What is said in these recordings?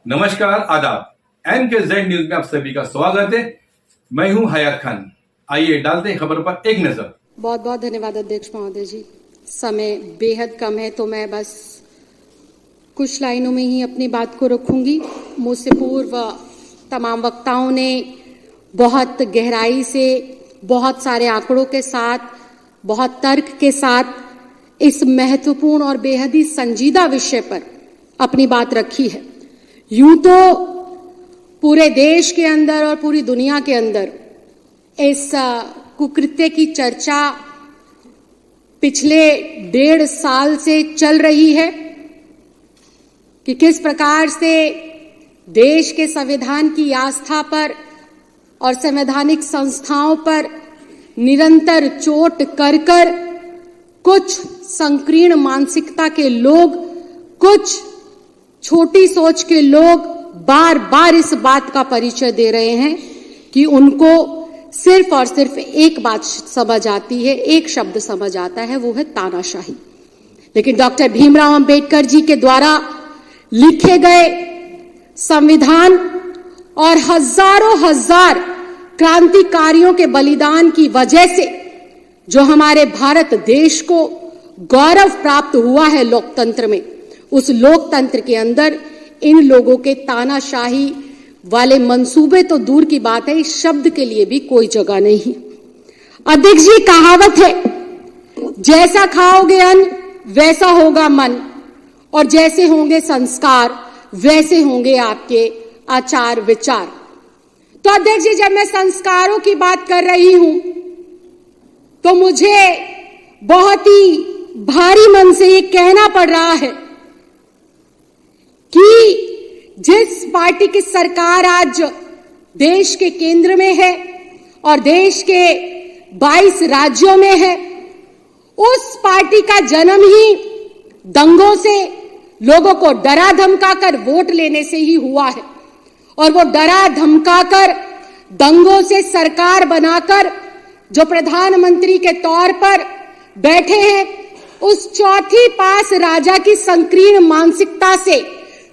नमस्कार, आदाब। NKZ news में आप सभी का स्वागत है। मैं हूं हयात खान। आइए डालते हैं खबर पर एक नजर। बहुत बहुत धन्यवाद अध्यक्ष महोदय जी। समय बेहद कम है तो मैं बस कुछ लाइनों में ही अपनी बात को रखूंगी। मुझसे पूर्व तमाम वक्ताओं ने बहुत गहराई से, बहुत सारे आंकड़ों के साथ, बहुत तर्क के साथ इस महत्वपूर्ण और बेहद ही संजीदा विषय पर अपनी बात रखी है। यूं तो पूरे देश के अंदर और पूरी दुनिया के अंदर इस कुकृत्य की चर्चा पिछले 1.5 साल से चल रही है कि किस प्रकार से देश के संविधान की आस्था पर और संवैधानिक संस्थाओं पर निरंतर चोट कर कर कुछ संकीर्ण मानसिकता के लोग, कुछ छोटी सोच के लोग बार बार इस बात का परिचय दे रहे हैं कि उनको सिर्फ और सिर्फ एक बात समझ आती है, एक शब्द समझ आता है, वो है तानाशाही। लेकिन डॉक्टर भीमराव अंबेडकर जी के द्वारा लिखे गए संविधान और हजारों हजार क्रांतिकारियों के बलिदान की वजह से जो हमारे भारत देश को गौरव प्राप्त हुआ है लोकतंत्र में, उस लोकतंत्र के अंदर इन लोगों के तानाशाही वाले मंसूबे तो दूर की बात है, इस शब्द के लिए भी कोई जगह नहीं। अध्यक्ष जी, कहावत है, जैसा खाओगे अन्न वैसा होगा मन, और जैसे होंगे संस्कार वैसे होंगे आपके आचार विचार। तो अध्यक्ष जी, जब मैं संस्कारों की बात कर रही हूं तो मुझे बहुत ही भारी मन से ये कहना पड़ रहा है कि जिस पार्टी की सरकार आज देश के केंद्र में है और देश के 22 राज्यों में है, उस पार्टी का जन्म ही दंगों से, लोगों को डरा धमकाकर वोट लेने से ही हुआ है। और वो डरा धमकाकर दंगों से सरकार बनाकर जो प्रधानमंत्री के तौर पर बैठे हैं, उस चौथी पास राजा की संकीर्ण मानसिकता से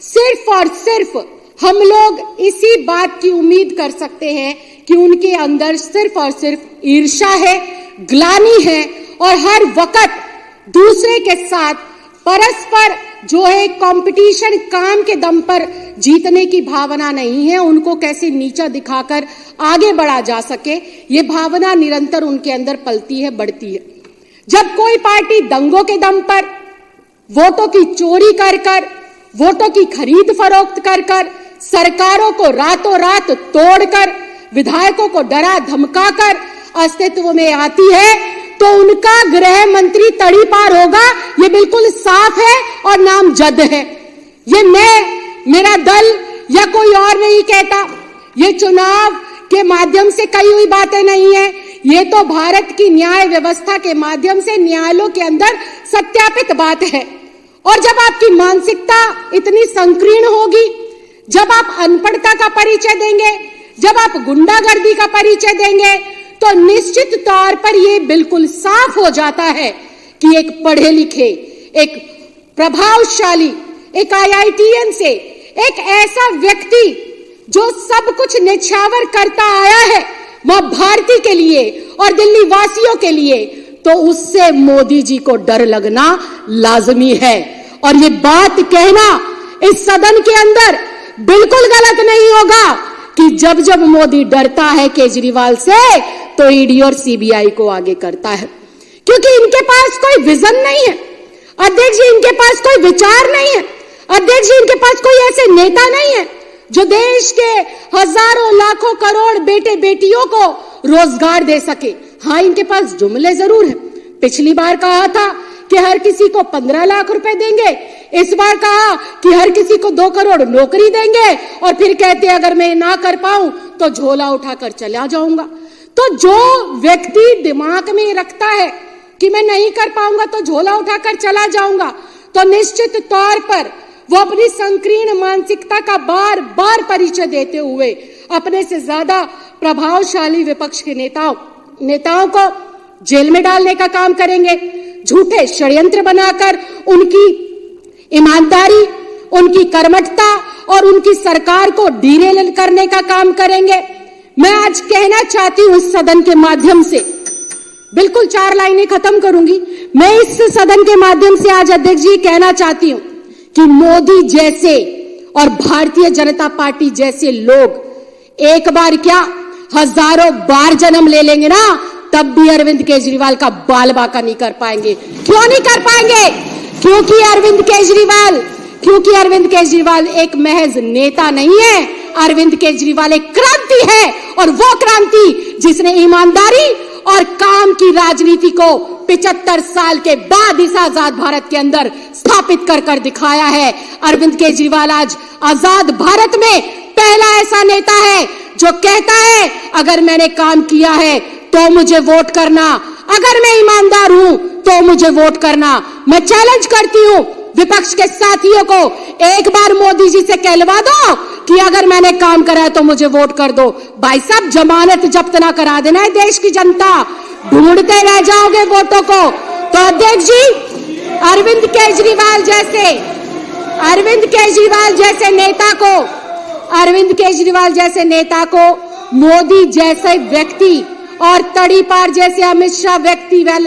सिर्फ और सिर्फ हम लोग इसी बात की उम्मीद कर सकते हैं कि उनके अंदर सिर्फ और सिर्फ ईर्ष्या है, ग्लानि है और हर वक्त दूसरे के साथ परस्पर जो है कंपटीशन, काम के दम पर जीतने की भावना नहीं है। उनको कैसे नीचा दिखाकर आगे बढ़ा जा सके, ये भावना निरंतर उनके अंदर पलती है, बढ़ती है। जब कोई पार्टी दंगों के दम पर, वोटों की चोरी कर कर, वोटों की खरीद फरोख्त कर कर, सरकारों को रातों रात तोड़कर, विधायकों को डरा धमकाकर अस्तित्व में आती है, तो उनका गृह मंत्री तड़ी पार होगा, ये बिल्कुल साफ है और नामजद है। ये मैं, मेरा दल या कोई और नहीं कहता, ये चुनाव के माध्यम से कही हुई बातें नहीं है, ये तो भारत की न्याय व्यवस्था के माध्यम से न्यायालयों के अंदर सत्यापित बात है। और जब आपकी मानसिकता इतनी संकीर्ण होगी, जब आप अनपढ़ता का परिचय देंगे, जब आप गुंडागर्दी का परिचय देंगे, तो निश्चित तौर पर यह बिल्कुल साफ हो जाता है कि एक पढ़े लिखे, एक प्रभावशाली, एक IITN से एक ऐसा व्यक्ति जो सब कुछ निछावर करता आया है मां भारती के लिए और दिल्ली वासियों के लिए, तो उससे मोदी जी को डर लगना लाजमी है। और ये बात कहना इस सदन के अंदर बिल्कुल गलत नहीं होगा कि जब जब मोदी डरता है केजरीवाल से, तो ईडी और CBI को आगे करता है, क्योंकि इनके पास कोई विजन नहीं है अध्यक्ष जी, इनके पास कोई विचार नहीं है अध्यक्ष जी, इनके पास कोई ऐसे नेता नहीं है जो देश के हजारों लाखों करोड़ बेटे बेटियों को रोजगार दे सके। हाँ, इनके पास जुमले जरूर है। पिछली बार कहा था कि हर किसी को 15 लाख रुपए देंगे, इस बार कहा कि हर किसी को 2 करोड़ नौकरी देंगे, और फिर कहते अगर मैं ना कर पाऊं तो झोला उठाकर चला जाऊंगा। तो जो व्यक्ति दिमाग में रखता है कि मैं नहीं कर पाऊंगा तो झोला उठाकर चला जाऊंगा, तो निश्चित तौर पर वो अपनी संकीर्ण मानसिकता का बार बार परिचय देते हुए अपने से ज्यादा प्रभावशाली विपक्ष के नेताओं को जेल में डालने का काम करेंगे, झूठे षड्यंत्र बनाकर उनकी ईमानदारी उनकी कर्मठता और उनकी सरकार को डीरेल करने का काम करेंगे। मैं आज कहना चाहती हूं इस सदन के माध्यम से, बिल्कुल 4 लाइनें खत्म करूंगी। मैं इस सदन के माध्यम से आज अध्यक्ष जी कहना चाहती हूं कि मोदी जैसे और भारतीय जनता पार्टी जैसे लोग एक बार क्या हजारों बार जन्म ले लेंगे ना, तब भी अरविंद केजरीवाल का बाल बांका नहीं कर पाएंगे। क्यों नहीं कर पाएंगे? क्योंकि अरविंद केजरीवाल एक महज नेता नहीं है, अरविंद केजरीवाल एक क्रांति है, और वो क्रांति जिसने ईमानदारी और काम की राजनीति को 75 साल के बाद इस आजाद भारत के अंदर स्थापित कर दिखाया है। अरविंद केजरीवाल आज आजाद भारत में पहला ऐसा नेता है जो कहता है अगर मैंने काम किया है तो मुझे वोट करना, अगर मैं ईमानदार हूं तो मुझे वोट करना। मैं चैलेंज करती हूं विपक्ष के साथियों को, एक बार मोदी जी से कहलवा दो कि अगर मैंने काम करा है तो मुझे वोट कर दो। भाई साहब, जमानत जब्त ना करा देना है देश की जनता, ढूंढते रह जाओगे वोटों को। तो अध्यक्ष जी, अरविंद केजरीवाल जैसे नेता को मोदी जैसे व्यक्ति और तड़ीपार जैसे अमित शाह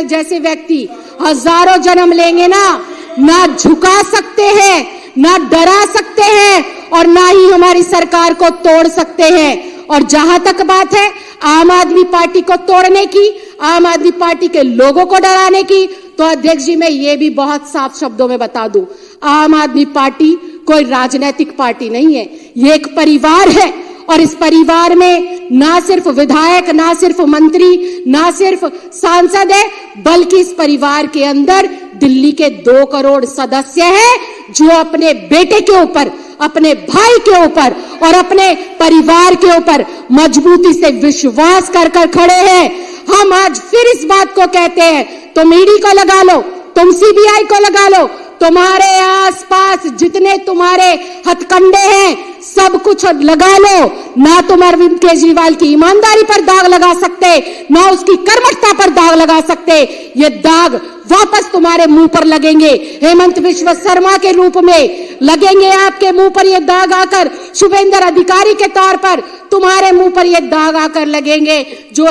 जैसे व्यक्ति हजारों जन्म लेंगे ना झुका सकते हैं, ना डरा सकते हैं, और ना ही हमारी सरकार को तोड़ सकते हैं। और जहां तक बात है आम आदमी पार्टी को तोड़ने की, आम आदमी पार्टी के लोगों को डराने की, तो अध्यक्ष जी मैं ये भी बहुत साफ शब्दों में बता दूं, आम आदमी पार्टी कोई राजनीतिक पार्टी नहीं है, ये एक परिवार है। और इस परिवार में ना सिर्फ विधायक, ना सिर्फ मंत्री, ना सिर्फ सांसद है, बल्कि इस परिवार के अंदर दिल्ली के 2 करोड़ सदस्य हैं जो अपने बेटे के ऊपर, अपने भाई के ऊपर और अपने परिवार के ऊपर मजबूती से विश्वास कर खड़े हैं। हम आज फिर इस बात को कहते हैं, तुम ईडी को लगा लो, तुम सीबीआई को लगा लो, तुम्हारे आसपास जितने तुम्हारे हथकंडे हैं सब कुछ लगा लो, ना तुम अरविंद केजरीवाल की ईमानदारी पर दाग लगा सकते, ना उसकी कर्मठता पर दाग लगा सकते। ये दाग वापस तुम्हारे मुंह पर लगेंगे, हेमंत बिश्व शर्मा के रूप में लगेंगे आपके मुंह पर ये दाग आकर, शुभेंद्र अधिकारी के तौर पर तुम्हारे मुंह पर ये दाग आकर लगेंगे, जो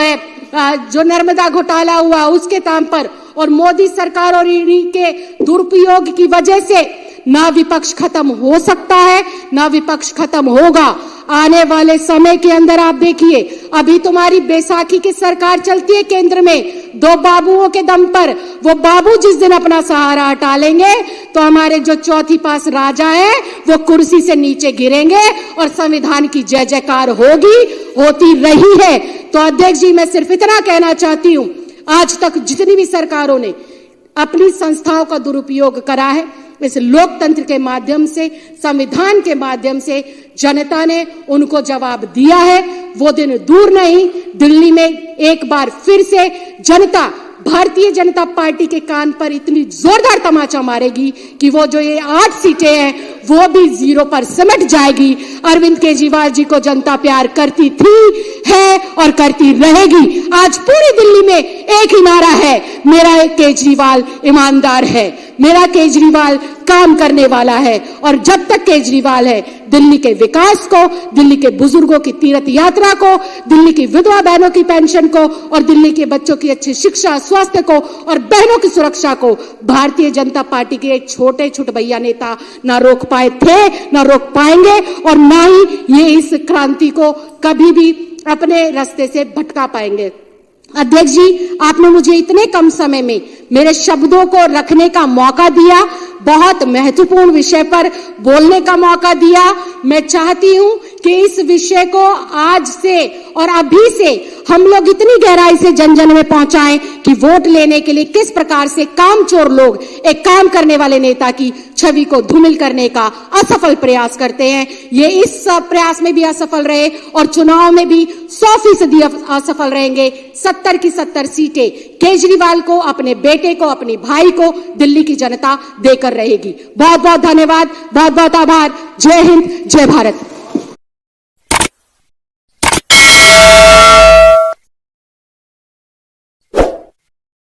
नर्मदा घोटाला हुआ उसके नाम पर, और मोदी सरकार और ईडी के दुरुपयोग की वजह से ना विपक्ष खत्म हो सकता है, ना विपक्ष खत्म होगा। आने वाले समय के अंदर आप देखिए, अभी तुम्हारी बैसाखी की सरकार चलती है केंद्र में 2 बाबुओं के दम पर। वो बाबू जिस दिन अपना सहारा हटा लेंगे तो हमारे जो चौथी पास राजा है वो कुर्सी से नीचे गिरेंगे और संविधान की जय जयकार होती रही है। तो अध्यक्ष जी, मैं सिर्फ इतना कहना चाहती हूं, आज तक जितनी भी सरकारों ने अपनी संस्थाओं का दुरुपयोग करा है, इस लोकतंत्र के माध्यम से, संविधान के माध्यम से जनता ने उनको जवाब दिया है। वो दिन दूर नहीं, दिल्ली में एक बार फिर से जनता भारतीय जनता पार्टी के कान पर इतनी जोरदार तमाचा मारेगी कि वो जो ये 8 सीटें हैं वो भी 0 पर सिमट जाएगी। अरविंद केजरीवाल जी को जनता प्यार करती थी, है और करती रहेगी। आज पूरी दिल्ली में एक ही नारा है, मेरा केजरीवाल ईमानदार है, मेरा केजरीवाल काम करने वाला है। और जब तक केजरीवाल है, दिल्ली के विकास को, दिल्ली के बुजुर्गों की तीर्थ यात्रा को, दिल्ली की विधवा बहनों की पेंशन को और दिल्ली के बच्चों की अच्छी शिक्षा, स्वास्थ्य को और बहनों की सुरक्षा को भारतीय जनता पार्टी के एक छोटे छुटभैया नेता ना रोक पाए थे, ना रोक पाएंगे, और ना ही ये इस क्रांति को कभी भी अपने रास्ते से भटका पाएंगे। अध्यक्ष जी, आपने मुझे इतने कम समय में मेरे शब्दों को रखने का मौका दिया, बहुत महत्वपूर्ण विषय पर बोलने का मौका दिया। मैं चाहती हूं कि इस विषय को आज से और अभी से हम लोग इतनी गहराई से जन जन में पहुंचाएं कि वोट लेने के लिए किस प्रकार से कामचोर लोग एक काम करने वाले नेता की छवि को धूमिल करने का असफल प्रयास करते हैं। ये इस प्रयास में भी असफल रहे और चुनाव में भी 100% असफल रहेंगे। 70 की 70 सीटें केजरीवाल को, अपने बेटे को, अपने भाई को दिल्ली की जनता देकर रहेगी। बहुत बहुत धन्यवाद, बहुत बहुत आभार। जय हिंद, जय भारत।